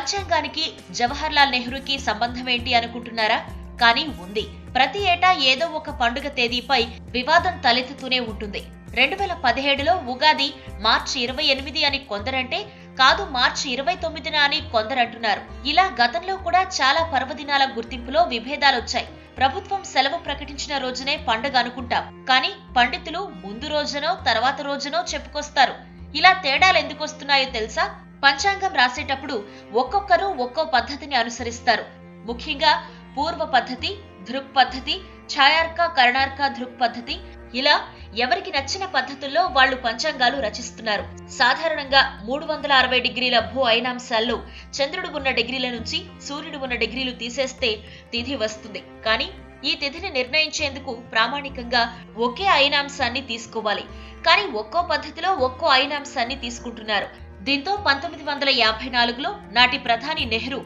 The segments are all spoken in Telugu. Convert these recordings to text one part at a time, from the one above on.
పంచాంగానికి జవహర్లాల్ నెహ్రూకి సంబంధం ఏంటి అనుకుంటున్నారా? కానీ ఉంది. ప్రతి ఏటా ఏదో ఒక పండుగ తేదీపై వివాదం తలెత్తుతూనే ఉంటుంది. 2017లో ఉగాది మార్చి 28 అని కొందరంటే, కాదు మార్చి 29న అని కొందరంటున్నారు. ఇలా గతంలో కూడా చాలా పర్వదినాల గుర్తింపులో విభేదాలొచ్చాయి. ప్రభుత్వం సెలవు ప్రకటించిన రోజునే పండుగ అనుకుంటాం, కానీ పండితులు ముందు రోజునో తర్వాత రోజునో చెప్పుకొస్తారు. ఇలా తేడాలు ఎందుకొస్తున్నాయో తెలుసా? పంచాంగం రాసేటప్పుడు ఒక్కొక్కరు ఒక్కో పద్ధతిని అనుసరిస్తారు. ముఖ్యంగా పూర్వ పద్ధతి, దృక్ పద్ధతి, ఛాయార్క, కరణార్క దృక్ పద్ధతి, ఇలా ఎవరికి నచ్చిన పద్ధతుల్లో వాళ్లు పంచాంగాలు రచిస్తున్నారు. సాధారణంగా 360 డిగ్రీల భూ అయినాంశాల్లో చంద్రుడు ఉన్న డిగ్రీల నుంచి సూర్యుడు ఉన్న డిగ్రీలు తీసేస్తే తిథి వస్తుంది. కానీ ఈ తిథిని నిర్ణయించేందుకు ప్రామాణికంగా ఒకే అయినాంశాన్ని తీసుకోవాలి. కానీ ఒక్కో పద్ధతిలో ఒక్కో అయినాంశాన్ని తీసుకుంటున్నారు. దీంతో 1954లో నాటి ప్రధాని నెహ్రూ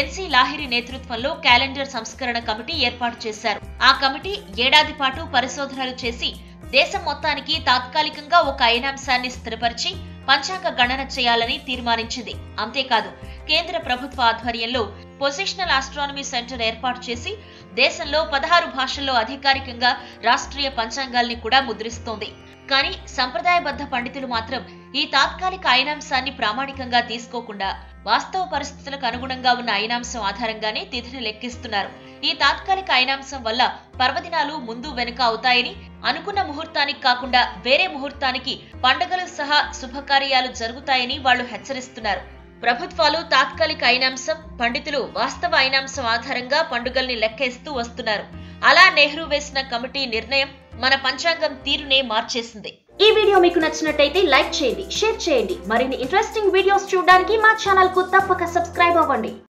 ఎన్సీ లాహిరి నేతృత్వంలో క్యాలెండర్ సంస్కరణ కమిటీ ఏర్పాటు చేశారు. ఆ కమిటీ ఏడాది పాటు పరిశోధనలు చేసి దేశం మొత్తానికి తాత్కాలికంగా ఒక అయినాంశాన్ని స్థిరపరిచి పంచాంగ గణన చేయాలని తీర్మానించింది. అంతేకాదు, కేంద్ర ప్రభుత్వ ఆధ్వర్యంలో పొజిషనల్ ఆస్ట్రానమీ సెంటర్ ఏర్పాటు చేసి దేశంలో 16 భాషల్లో అధికారికంగా రాష్ట్రీయ పంచాంగాల్ని కూడా ముద్రిస్తోంది. కానీ సంప్రదాయబద్ధ పండితులు మాత్రం ఈ తాత్కాలిక అయినాంశాన్ని ప్రామాణికంగా తీసుకోకుండా వాస్తవ పరిస్థితులకు అనుగుణంగా ఉన్న అయినాంశం ఆధారంగానే తిథిని లెక్కిస్తున్నారు. ఈ తాత్కాలిక అయినాంశం వల్ల పర్వదినాలు ముందు వెనుక అవుతాయని, అనుకున్న ముహూర్తానికి కాకుండా వేరే ముహూర్తానికి పండుగలు సహా శుభకార్యాలు జరుగుతాయని వాళ్లు హెచ్చరిస్తున్నారు. ప్రభుత్వాలు తాత్కాలిక అయినాంశం, పండితులు వాస్తవ అయినాంశం ఆధారంగా పండుగల్ని లెక్కేస్తూ వస్తున్నారు. అలా నెహ్రూ వేసిన కమిటీ నిర్ణయం మన పంచాంగం తీరునే మార్చేసింది. ఈ వీడియో మీకు నచ్చినట్టయితే లైక్ చేయండి, షేర్ చేయండి. మరిన్ని ఇంట్రెస్టింగ్ వీడియోస్ చూడడానికి మా ఛానల్ కు తప్పక సబ్స్క్రైబ్ అవ్వండి.